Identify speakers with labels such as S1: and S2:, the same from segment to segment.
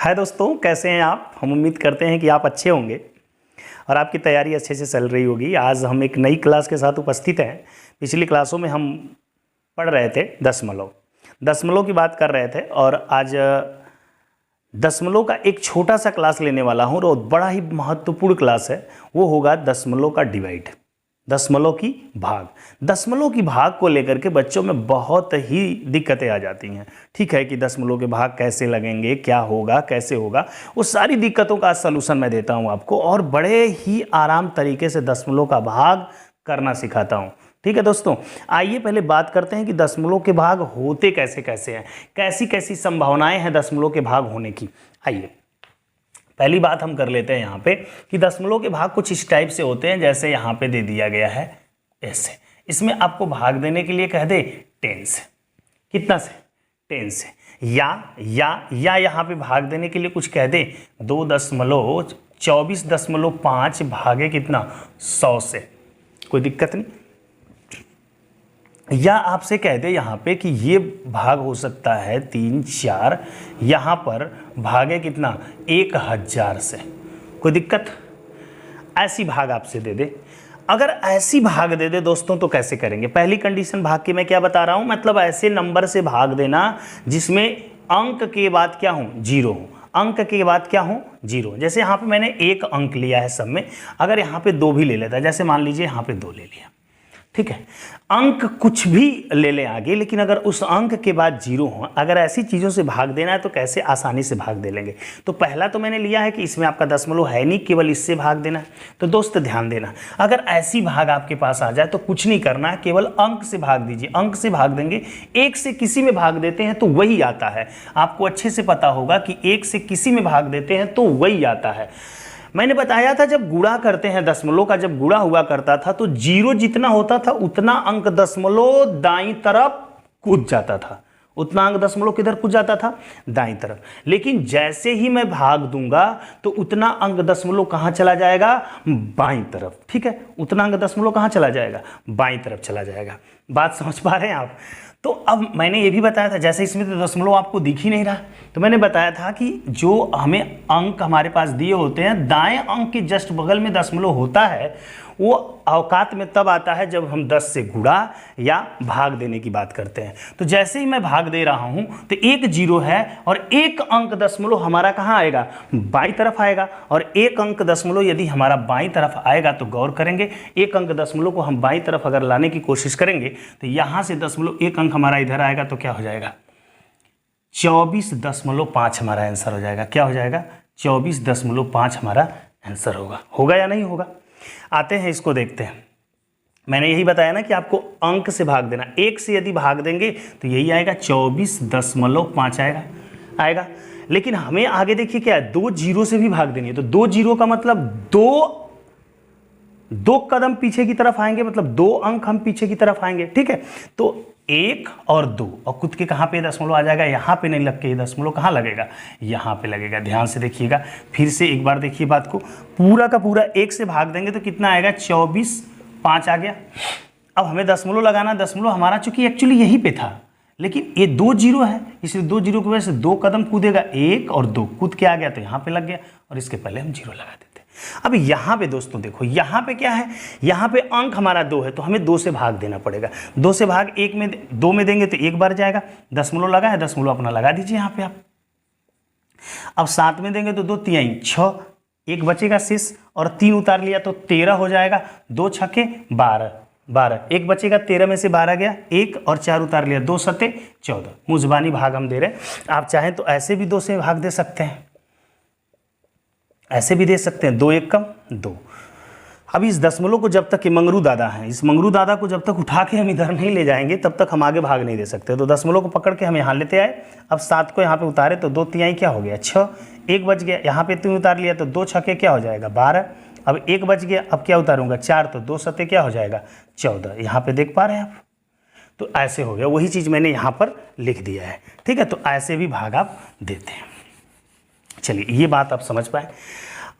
S1: हाय दोस्तों, कैसे हैं आप। हम उम्मीद करते हैं कि आप अच्छे होंगे और आपकी तैयारी अच्छे से चल रही होगी। आज हम एक नई क्लास के साथ उपस्थित हैं। पिछली क्लासों में हम पढ़ रहे थे दशमलव की बात कर रहे थे और आज दशमलव का एक छोटा सा क्लास लेने वाला हूँ और बड़ा ही महत्वपूर्ण क्लास है। वो होगा दशमलव का डिवाइड, दशमलव की भाग को लेकर के बच्चों में बहुत ही दिक्कतें आ जाती हैं। ठीक है कि दशमलव के भाग कैसे लगेंगे, क्या होगा, कैसे होगा, वो सारी दिक्कतों का सलूशन मैं देता हूं आपको और बड़े ही आराम तरीके से दशमलव का भाग करना सिखाता हूं। ठीक है दोस्तों, आइए पहले बात करते हैं कि दशमलव के भाग होते कैसे कैसे हैं, कैसी कैसी संभावनाएं हैं दशमलव के भाग होने की। आइए पहली बात हम कर लेते हैं यहाँ पे कि दशमलव के भाग कुछ इस टाइप से होते हैं। जैसे यहाँ पे दे दिया गया है ऐसे, इसमें आपको भाग देने के लिए कह दे 10 से, कितना से 10 से, या यहाँ पे भाग देने के लिए कुछ कह दे 2.24.5 भागे कितना 100 से, कोई दिक्कत नहीं। या आपसे कह दे यहाँ पे कि ये भाग हो सकता है 3, 4, यहाँ पर भागे कितना 1000 से, कोई दिक्कत। ऐसी भाग आपसे दे दे। अगर ऐसी भाग दे दे दोस्तों तो कैसे करेंगे। पहली कंडीशन भाग की मैं क्या बता रहा हूँ, मतलब ऐसे नंबर से भाग देना जिसमें अंक के बाद क्या हो, 0 हो, अंक के बाद क्या हो, 0। जैसे यहाँ पे मैंने 1 अंक लिया है सब में, अगर यहाँ पे 2 भी ले लेता है, जैसे मान लीजिए यहाँ पे 2 ले लिया, ठीक है। अंक कुछ भी ले लें आगे, लेकिन अगर उस अंक के बाद 0 हो, अगर ऐसी चीज़ों से भाग देना है तो कैसे आसानी से भाग दे लेंगे। तो पहला तो मैंने लिया है कि इसमें आपका दशमलव है नहीं, केवल इससे भाग देना है। तो दोस्त ध्यान देना, अगर ऐसी भाग आपके पास आ जाए तो कुछ नहीं करना है, केवल अंक से भाग दीजिए। अंक से भाग देंगे, 1 से किसी में भाग देते हैं तो वही आता है। आपको अच्छे से पता होगा कि 1 से किसी में भाग देते हैं तो वही आता है। मैंने बताया था जब गुणा करते हैं, दशमलव का जब गुणा हुआ करता था तो 0 जितना होता था उतना अंक दशमलव दाईं तरफ कूद जाता था, उतना अंक दशमलव किधर कूद जाता था, दाईं तरफ। लेकिन जैसे ही मैं भाग दूंगा तो उतना अंक दशमलव कहां चला जाएगा, बाईं तरफ। ठीक है, उतना अंक दशमलव कहां चला जाएगा, बाईं तरफ चला जाएगा। बात समझ पा रहे हैं आप। तो अब मैंने ये भी बताया था, जैसे इसमें तो दशमलव आपको दिख ही नहीं रहा, तो मैंने बताया था कि जो हमें अंक हमारे पास दिए होते हैं, दाएं अंक के जस्ट बगल में दशमलव होता है, वो औकात में तब आता है जब हम 10 से गुणा या भाग देने की बात करते हैं। तो जैसे ही मैं भाग दे रहा हूं तो 1 0 है और 1 अंक दशमलव हमारा कहां आएगा, बाईं तरफ आएगा। और 1 अंक दशमलव यदि हमारा बाईं तरफ आएगा तो गौर करेंगे, 1 अंक दशमलव को हम बाईं तरफ अगर लाने की कोशिश करेंगे तो यहां से दशमलव 1 अंक हमारा इधर आएगा तो क्या हो जाएगा, 24.5 हमारा आंसर हो जाएगा। क्या हो जाएगा, 24.5 हमारा आंसर होगा या नहीं होगा। आते हैं इसको देखते हैं। मैंने यही बताया ना कि आपको अंक से भाग देना, 1 से यदि भाग देंगे तो यही आएगा 24.5 आएगा। लेकिन हमें आगे देखिए क्या है, 2 0 से भी भाग देनी है। तो 2 0 का मतलब 2 कदम पीछे की तरफ आएंगे, मतलब 2 अंक हम पीछे की तरफ आएंगे। ठीक है, तो 1 और 2 और कूद के कहाँ पे दशमलव आ जाएगा, यहाँ पे नहीं लग के, ये दशमलव कहाँ लगेगा, यहाँ पे लगेगा। ध्यान से देखिएगा, फिर से एक बार देखिए बात को, पूरा का पूरा 1 से भाग देंगे तो कितना आएगा, 24.5 आ गया। अब हमें दशमलव लगाना, दशमलव हमारा चूंकि एक्चुअली यहीं पे था, लेकिन ये 2 0 है, इसलिए 2 0 की वजह से 2 कदम कूदेगा, 1 और 2 कूद के आ गया तो यहाँ पे लग गया और इसके पहले हम 0 लगा देते। अब यहाँ पे दोस्तों देखो, यहाँ पे क्या है, यहाँ पे अंक हमारा 2 है तो हमें 2 से भाग देना पड़ेगा। 2 से भाग 2 में देंगे तो 1 बार जाएगा, दशमलव लगा है, दशमलव अपना लगा दीजिए यहाँ पे आप। अब 7 में देंगे तो 2 3 6, 1 बचेगा शेष और 3 उतार लिया तो 13 हो जाएगा, 2 छक्के 12, 1 बचेगा, 13 में से 12 गया, 1 और 4 उतार लिया, 2 सते 14। मुजबानी भाग हम दे रहे हैं, आप चाहें तो ऐसे भी 2 से भाग दे सकते हैं, ऐसे भी दे सकते हैं, 2 1 कम 2। अब इस दशमलव को जब तक ये मंगरू दादा हैं, इस मंगरू दादा को जब तक उठा के हम इधर नहीं ले जाएंगे तब तक हम आगे भाग नहीं दे सकते। तो दशमलव को पकड़ के हम यहाँ लेते आए, अब 7 को यहाँ पे उतारे तो 2 3 क्या हो गया, 6, 1 बच गया, यहाँ पे 3 उतार लिया तो 2 छक्के क्या हो जाएगा, 12। अब 1 बच गया, अब क्या उतारूंगा, 4, तो 2 सते क्या हो जाएगा, 14। यहाँ पे देख पा रहे हैं आप, तो ऐसे हो गया। वही चीज़ मैंने यहाँ पर लिख दिया है। ठीक है, तो ऐसे भी भाग आप देते हैं। चलिए, ये बात आप समझ पाए।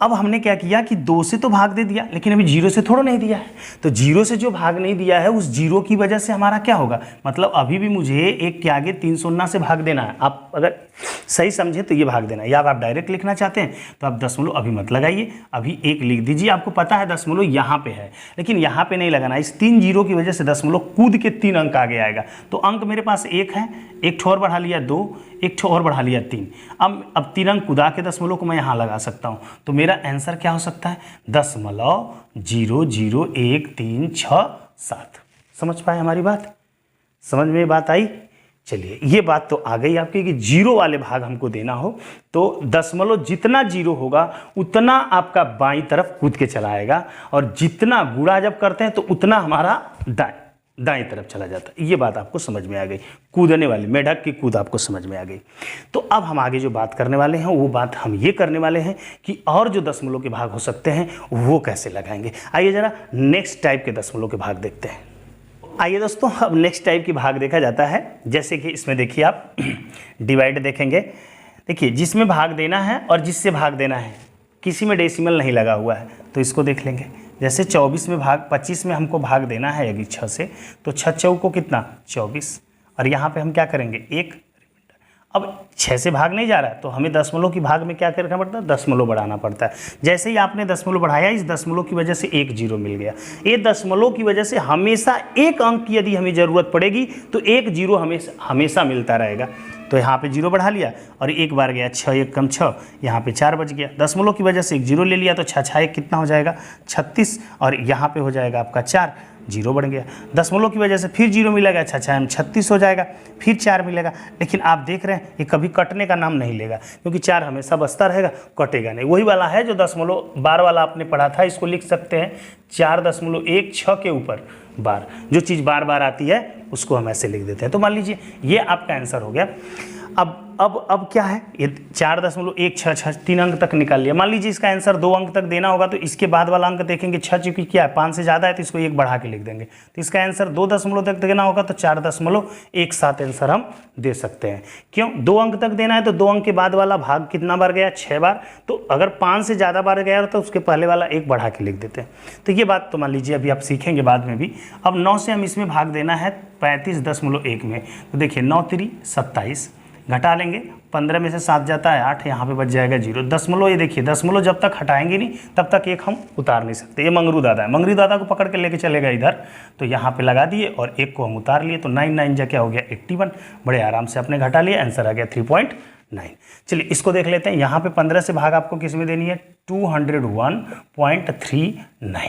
S1: अब हमने क्या किया कि 2 से तो भाग दे दिया, लेकिन अभी 0 से थोड़ा नहीं दिया है, तो 0 से जो भाग नहीं दिया है उस 0 की वजह से हमारा क्या होगा, मतलब अभी भी मुझे 1 के आगे 3 शून्य से भाग देना है। आप अगर सही समझे तो ये भाग देना है, या आप डायरेक्ट लिखना चाहते हैं तो आप दशमलव अभी मत लगाइए, अभी 1 लिख दीजिए। आपको पता है दशमलव यहाँ पे है, लेकिन यहाँ पे नहीं लगाना, इस 3 0 की वजह से दशमलव कूद के 3 अंक आगे आएगा। तो अंक मेरे पास 1 है, 1 ठो और बढ़ा लिया 2, 1 ठो और बढ़ा लिया 3। अब 3 अंक कुदा के दशमलव को मैं यहाँ लगा सकता हूँ, तो मेरा आंसर क्या हो सकता है, 0.00137। समझ पाए हमारी बात, समझ में बात आई। चलिए ये बात तो आ गई आपकी कि 0 वाले भाग हमको देना हो तो दशमलव जितना 0 होगा उतना आपका बाईं तरफ कूद के चला आएगा, और जितना गुणा जब करते हैं तो उतना हमारा दाएं तरफ चला जाता है। ये बात आपको समझ में आ गई, कूदने वाली मेढक की कूद आपको समझ में आ गई। तो अब हम आगे जो बात करने वाले हैं वो बात हम ये करने वाले हैं कि और जो दशमलव के भाग हो सकते हैं वो कैसे लगाएंगे। आइए जरा नेक्स्ट टाइप के दशमलव के भाग देखते हैं। आइए दोस्तों, अब नेक्स्ट टाइप की भाग देखा जाता है, जैसे कि इसमें देखिए आप डिवाइड देखेंगे। देखिए जिसमें भाग देना है और जिससे भाग देना है, किसी में डेसिमल नहीं लगा हुआ है, तो इसको देख लेंगे। जैसे 24 में भाग 25 में हमको भाग देना है यदि 6 से, तो 6 चौक को कितना 24, और यहाँ पे हम क्या करेंगे 1। अब 6 से भाग नहीं जा रहा है तो हमें दशमलव की भाग में क्या करना पड़ता है, दशमलव बढ़ाना पड़ता है। जैसे ही आपने दशमलव बढ़ाया, इस दशमलव की वजह से 1 0 मिल गया। ये दशमलव की वजह से हमेशा एक अंक की यदि हमें ज़रूरत पड़ेगी तो 1 0 हमेशा मिलता रहेगा। तो यहाँ पे 0 बढ़ा लिया और एक बार गया 6 1 कम 6, यहाँ पे 4 बच गया। दशमलव की वजह से 1 0 ले लिया तो 6 6 1 कितना हो जाएगा 36, और यहाँ पे हो जाएगा आपका 4, 0 बढ़ गया। दशमलव की वजह से फिर 0 मिलेगा, 6 6 36 हो जाएगा, फिर 4 मिलेगा। लेकिन आप देख रहे हैं ये कभी कटने का नाम नहीं लेगा, क्योंकि 4 हमेशा बचता रहेगा, कटेगा नहीं। वही वाला है जो दशमलव बार वाला आपने पढ़ा था, इसको लिख सकते हैं 4.16 के ऊपर बार। जो चीज़ बार बार आती है उसको हम ऐसे लिख देते हैं। तो मान लीजिए ये आपका आंसर हो गया। अब क्या है, ये 4.166 3 अंक तक निकाल लिया। मान लीजिए इसका आंसर 2 अंक तक देना होगा, तो इसके बाद वाला अंक देखेंगे 6, चूंकि क्या है 5 से ज़्यादा है तो इसको 1 बढ़ा के लिख देंगे। तो इसका आंसर 2 दशमलव तक देना होगा, तो 4.17 आंसर हम दे सकते हैं। क्यों, 2 अंक तक देना है तो 2 अंक के बाद वाला भाग कितना बार गया 6 बार, तो अगर 5 से ज़्यादा बार गया तो उसके पहले वाला 1 बढ़ा के लिख देते हैं। तो ये बात तो मान लीजिए अभी आप सीखेंगे बाद में भी। अब 9 से हम इसमें भाग देना है 35.1 में, तो देखिए 9 3 27, घटा लेंगे 15 में से 7 जाता है 8, यहाँ पे बच जाएगा 0। दशमलव ये देखिए, दशमलव जब तक हटाएंगे नहीं तब तक 1 हम उतार नहीं सकते। ये मंगरू दादा है, मंगरू दादा को पकड़ के लेके चलेगा इधर, तो यहाँ पे लगा दिए और 1 को हम उतार लिए, तो 9 9 जा क्या हो गया 81। बड़े आराम से आपने घटा लिया, आंसर आ गया 3.9। चलिए इसको देख लेते हैं। यहाँ पे 15 से भाग आपको किस में देनी है 201.39,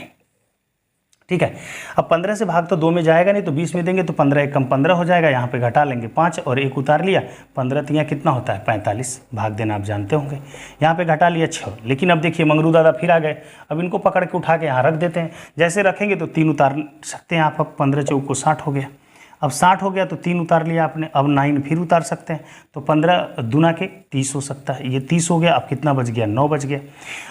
S1: ठीक है। अब 15 से भाग तो 2 में जाएगा नहीं, तो 20 में देंगे तो 15 1 कम 15 हो जाएगा। यहाँ पे घटा लेंगे 5 और 1 उतार लिया, 15 3 कितना होता है 45। भाग देना आप जानते होंगे। यहाँ पे घटा लिया 6, लेकिन अब देखिए मंगरू दादा फिर आ गए। अब इनको पकड़ के उठा के यहाँ रख देते हैं। जैसे रखेंगे तो 3 उतार सकते हैं आप। अब 15 चौक को 60 हो गया। अब 60 हो गया तो 3 उतार लिया आपने। अब 9 फिर उतार सकते हैं, तो 15 दूना के 30 हो सकता है। ये 30 हो गया। अब कितना बच गया 9 बच गया।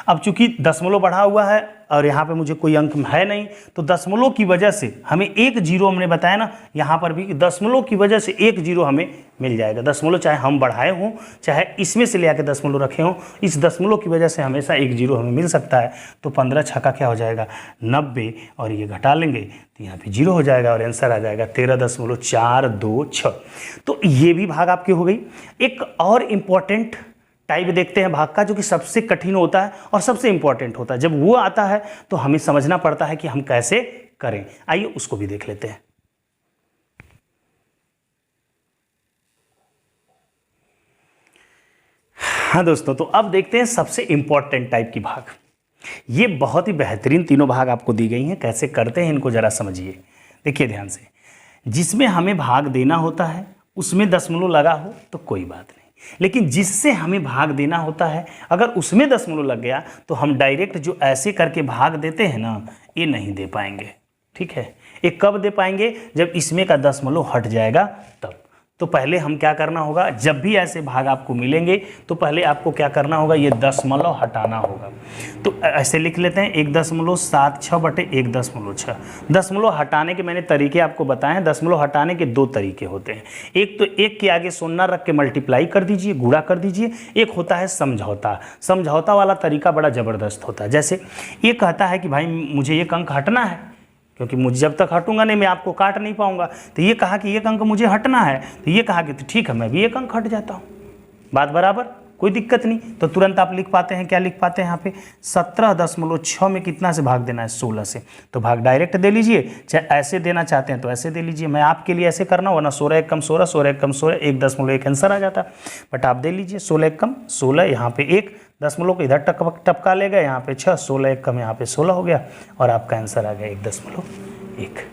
S1: अब चूंकि दशमलव बढ़ा हुआ है और यहाँ पे मुझे कोई अंक है नहीं, तो दशमलव की वजह से हमें 1 0 हमने बताया ना, यहाँ पर भी दशमलव की वजह से 1 0 हमें मिल जाएगा। दशमलव चाहे हम बढ़ाए हों चाहे इसमें से ले आके दशमलव रखे हों, इस दशमलव की वजह से हमेशा 1 0 हमें मिल सकता है। तो 15 छक्का क्या हो जाएगा 90, और ये घटा लेंगे तो यहाँ पे 0 हो जाएगा और आंसर आ जाएगा 13.426। तो ये भी भाग आपकी हो गई। एक और इम्पॉर्टेंट टाइप देखते हैं भाग का, जो कि सबसे कठिन होता है और सबसे इंपॉर्टेंट होता है। जब वो आता है तो हमें समझना पड़ता है कि हम कैसे करें। आइए उसको भी देख लेते हैं। हाँ दोस्तों, तो अब देखते हैं सबसे इंपॉर्टेंट टाइप की भाग। ये बहुत ही बेहतरीन तीनों भाग आपको दी गई हैं। कैसे करते हैं इनको जरा समझिए, देखिए ध्यान से। जिसमें हमें भाग देना होता है उसमें दशमलव लगा हो तो कोई बात नहीं, लेकिन जिससे हमें भाग देना होता है अगर उसमें दशमलव लग गया तो हम डायरेक्ट जो ऐसे करके भाग देते हैं ना, ये नहीं दे पाएंगे। ठीक है, ये कब दे पाएंगे, जब इसमें का दशमलव हट जाएगा तब। तो पहले हम क्या करना होगा, जब भी ऐसे भाग आपको मिलेंगे तो पहले आपको क्या करना होगा, ये दशमलव हटाना होगा। तो ऐसे लिख लेते हैं 1.76 बटे 1.6। दशमलव हटाने के मैंने तरीके आपको बताए हैं। दशमलव हटाने के दो तरीके होते हैं, एक तो एक के आगे शून्य रख के मल्टीप्लाई कर दीजिए, गुणा कर दीजिए। एक होता है समझौता। समझौता वाला तरीका बड़ा ज़बरदस्त होता है। जैसे ये कहता है कि भाई मुझे एक अंक हटना है, क्योंकि मुझे जब तक हटूंगा नहीं मैं आपको काट नहीं पाऊंगा। तो ये कहा कि एक अंक मुझे हटना है, तो ये कहा कि तो ठीक है मैं भी एक अंक हट जाता हूँ, बात बराबर, कोई दिक्कत नहीं। तो तुरंत आप लिख पाते हैं, क्या लिख पाते हैं यहाँ पे 17.6 में कितना से भाग देना है, 16 से। तो भाग डायरेक्ट दे लीजिए, चाहे ऐसे देना चाहते हैं तो ऐसे दे लीजिए। मैं आपके लिए ऐसे करना हो ना, 16 एक कम 16, 16 एक कम 16, 1.1 आंसर आ जाता। बट आप दे लीजिए 16 एक कम 16, यहाँ पे 1 दशमलव को इधर टपका ले गए, यहाँ पे 6, 16 एक कम यहाँ पे 16 हो गया और आपका आंसर आ गया 1.1।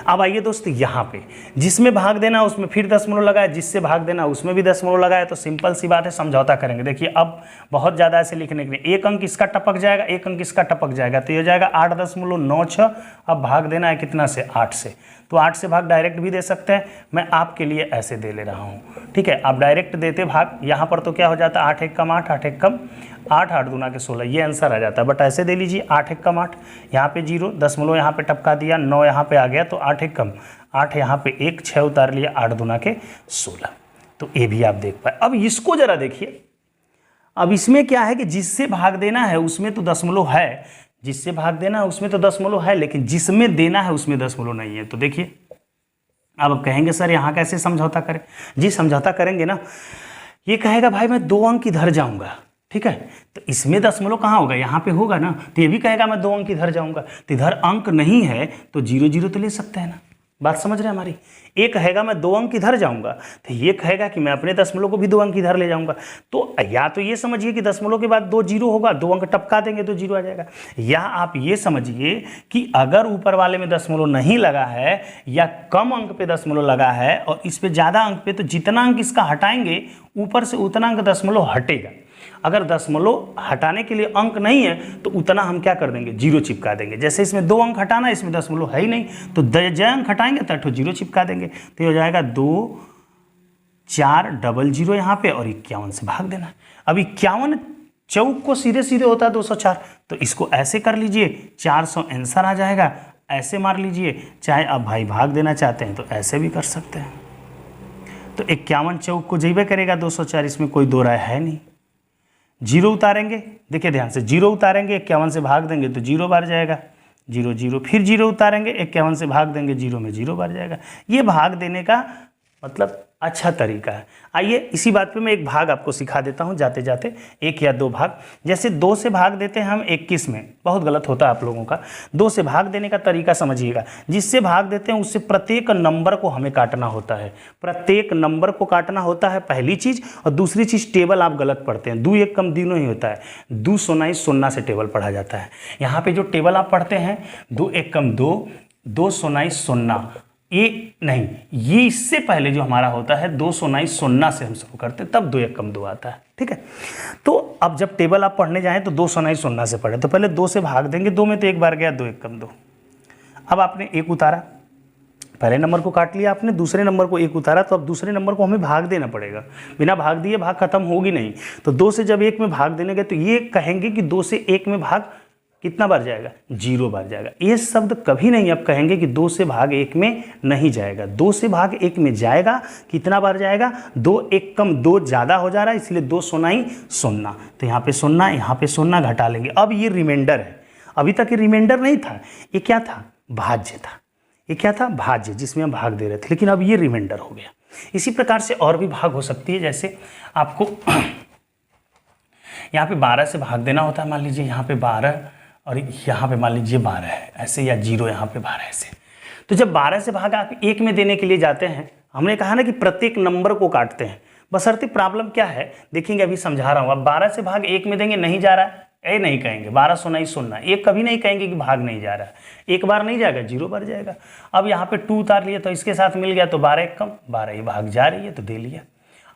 S1: अब आइए दोस्त, यहाँ पे जिसमें भाग देना उसमें फिर दशमलव लगाए, जिससे भाग देना उसमें भी दशमलव लगाए। तो सिंपल सी बात है, समझौता करेंगे। देखिए अब बहुत ज़्यादा ऐसे लिखने के लिए एक अंक इसका टपक जाएगा, एक अंक इसका टपक जाएगा, तो ये हो जाएगा 8.96। अब भाग देना है कितना से, 8 से। तो 8 से भाग डायरेक्ट भी दे सकते हैं, मैं आपके लिए ऐसे दे ले रहा हूँ, ठीक है। आप डायरेक्ट देते भाग, यहाँ पर तो क्या हो जाता है 8 एक कम 8, 8 एक कम 8, 8 दूना के 16, ये आंसर आ जाता है। बट ऐसे दे लीजिए 8 एक कम 8, यहाँ पे 0 दशमलव यहाँ पे टपका दिया, 9 यहाँ पे आ गया, तो 8 एक कम 8 यहाँ पे 1, 6 उतार लिया, 8 दूना के 16। तो ये भी आप देख पाए। अब इसको जरा देखिए, अब इसमें क्या है कि जिससे भाग देना है उसमें तो दशमलव है, जिससे भाग देना है उसमें तो दशमलव है, लेकिन जिसमें देना है उसमें दशमलव नहीं है। तो देखिए अब आप कहेंगे सर यहाँ कैसे समझौता करें। जी समझौता करेंगे ना, ये कहेगा भाई मैं 2 अंक इधर जाऊंगा, ठीक है, तो इसमें दशमलव कहाँ होगा, यहाँ पे होगा ना। तो ये भी कहेगा मैं 2 अंक इधर जाऊंगा, तो इधर अंक नहीं है तो 0 0 तो ले सकते हैं ना। बात समझ रहे हैं हमारी। एक कहेगा मैं 2 अंक इधर जाऊंगा, तो ये कहेगा कि मैं अपने दशमलव को भी 2 अंक इधर ले जाऊंगा। तो या तो ये समझिए कि दशमलव के बाद 2 0 होगा, 2 अंक टपका देंगे तो 0 आ जाएगा। या आप ये समझिए कि अगर ऊपर वाले में दशमलव नहीं लगा है या कम अंक पे दशमलव लगा है और इस पे ज़्यादा अंक पे, तो जितना अंक इसका हटाएंगे ऊपर से उतना अंक दशमलव हटेगा। अगर दशमलव हटाने के लिए अंक नहीं है तो उतना हम क्या कर देंगे, 0 चिपका देंगे। जैसे इसमें 2 अंक हटाना है, इसमें दशमलव है ही नहीं, तो ज अंक हटाएंगे तो 0 चिपका देंगे। तो ये हो जाएगा 2 4 00 यहाँ पे और 51 से भाग देना। अब 51 चौक को सीधे सीधे होता है 204, तो इसको ऐसे कर लीजिए, 400 आंसर आ जाएगा। ऐसे मार लीजिए, चाहे अब भाई भाग देना चाहते हैं तो ऐसे भी कर सकते हैं। तो 51 चौक को जैबे करेगा 204, इसमें कोई दो राय है नहीं। 0 उतारेंगे, देखिए ध्यान से, 0 उतारेंगे 51 से भाग देंगे तो 0 बार जाएगा, 0 0, फिर 0 उतारेंगे 51 से भाग देंगे 0 में 0 बार जाएगा। ये भाग देने का मतलब अच्छा तरीका है। आइए इसी बात पे मैं एक भाग आपको सिखा देता हूँ जाते जाते, 1 या 2 भाग। जैसे 2 से भाग देते हैं हम 21 में, बहुत गलत होता है आप लोगों का। 2 से भाग देने का तरीका समझिएगा, जिससे भाग देते हैं उससे प्रत्येक नंबर को हमें काटना होता है, प्रत्येक नंबर को काटना होता है, पहली चीज़। और दूसरी चीज़, टेबल आप गलत पढ़ते हैं, 2 1 कम दिनों ही होता है, 2 सोना ही सोना से टेबल पढ़ा जाता है। यहाँ पे जो टेबल आप पढ़ते हैं 2 1 कम 2, 2 सोनाई सोना, ये नहीं, ये इससे पहले जो हमारा होता है 2 सोनाई सोना से हम शुरू करते हैं, तब 2 1 कम 2 आता है, ठीक है। तो अब जब टेबल आप पढ़ने जाएं तो 2 सोनाई सोना से पढ़े, तो पहले 2 से भाग देंगे, 2 में तो 1 बार गया, 2 1 कम 2। अब आपने 1 उतारा, पहले नंबर को काट लिया आपने, दूसरे नंबर को 1 उतारा, तो अब दूसरे नंबर को हमें भाग देना पड़ेगा। बिना भाग दिए भाग खत्म होगी नहीं। तो 2 से जब 1 में भाग देने गए तो ये कहेंगे कि 2 से 1 में भाग कितना बार जाएगा, 0 बार जाएगा। ये शब्द कभी नहीं आप कहेंगे कि 2 से भाग 1 में नहीं जाएगा, 2 से भाग 1 में जाएगा। कितना बार जाएगा, 2 1 कम 2 ज़्यादा हो जा रहा है, इसलिए 2 सोना ही सोना, तो यहाँ पे सोना, यहाँ पे सोना घटा लेंगे। अब ये रिमाइंडर है, अभी तक ये रिमाइंडर नहीं था, ये क्या था, भाज्य था। ये क्या था, भाज्य, जिसमें हम भाग दे रहे थे, लेकिन अब ये रिमाइंडर हो गया। इसी प्रकार से और भी भाग हो सकती है, जैसे आपको यहाँ पे 12 से भाग देना होता है, मान लीजिए यहाँ पे 12 और यहाँ पे मान लीजिए 12 है ऐसे, या 0 यहाँ पे 12 ऐसे। तो जब 12 से भाग आप 1 में देने के लिए जाते हैं, हमने कहा ना कि प्रत्येक नंबर को काटते हैं, बशर्ते प्रॉब्लम क्या है देखेंगे, अभी समझा रहा हूँ। अब 12 से भाग 1 में देंगे, नहीं जा रहा है, ए नहीं कहेंगे, 12 सोना ही सोना, एक कभी नहीं कहेंगे कि भाग नहीं जा रहा है, 1 बार नहीं जाएगा, 0 बार जाएगा। अब यहाँ पे 2 उतार लिया तो इसके साथ मिल गया, तो 12 1 कम 12 ही भाग जा रही है, तो दे लिया।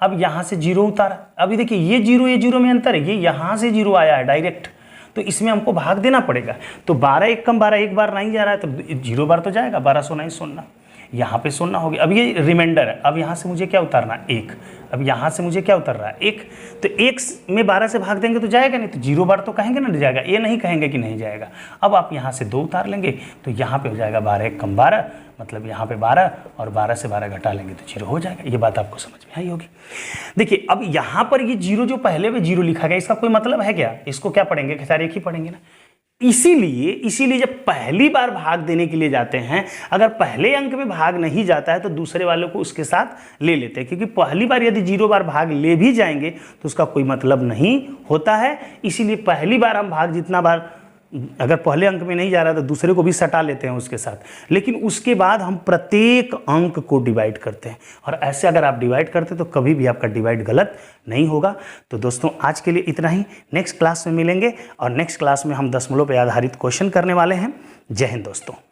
S1: अब यहाँ से 0 उतारा, अभी देखिए ये 0 में अंतर है, ये यहाँ से 0 आया है डायरेक्ट, तो इसमें हमको भाग देना पड़ेगा। तो 12 1 कम 12, 1 बार नहीं जा रहा है, तो 0 बार तो जाएगा, 12 सोना ही सोना। यहाँ पे 0 हो गया। अब ये रिमाइंडर है, अब यहाँ से मुझे क्या उतारना, 1। अब यहाँ से मुझे क्या उतर रहा है, 1। तो 1 में 12 से भाग देंगे तो जाएगा नहीं, तो 0 बार तो कहेंगे ना जाएगा, ये नहीं कहेंगे कि नहीं जाएगा। अब आप यहाँ से 2 उतार लेंगे तो यहाँ पे हो जाएगा 12 × 12, मतलब यहाँ पे 12, और 12 से 12 घटा लेंगे तो 0 हो जाएगा। ये बात आपको समझ में आई होगी। देखिए अब यहाँ पर ये 0 जो पहले में 0 लिखा गया, इसका कोई मतलब है क्या? इसको क्या पढ़ेंगे, खेसारी एक ही पढ़ेंगे ना। इसीलिए जब पहली बार भाग देने के लिए जाते हैं, अगर पहले अंक में भाग नहीं जाता है तो दूसरे वालों को उसके साथ ले लेते हैं, क्योंकि पहली बार यदि 0 बार भाग ले भी जाएंगे तो उसका कोई मतलब नहीं होता है। इसीलिए पहली बार हम भाग जितना बार, अगर पहले अंक में नहीं जा रहा तो दूसरे को भी सटा लेते हैं उसके साथ, लेकिन उसके बाद हम प्रत्येक अंक को डिवाइड करते हैं। और ऐसे अगर आप डिवाइड करते हैं तो कभी भी आपका डिवाइड गलत नहीं होगा। तो दोस्तों आज के लिए इतना ही, नेक्स्ट क्लास में मिलेंगे और नेक्स्ट क्लास में हम दशमलव पे आधारित क्वेश्चन करने वाले हैं। जय हिंद दोस्तों।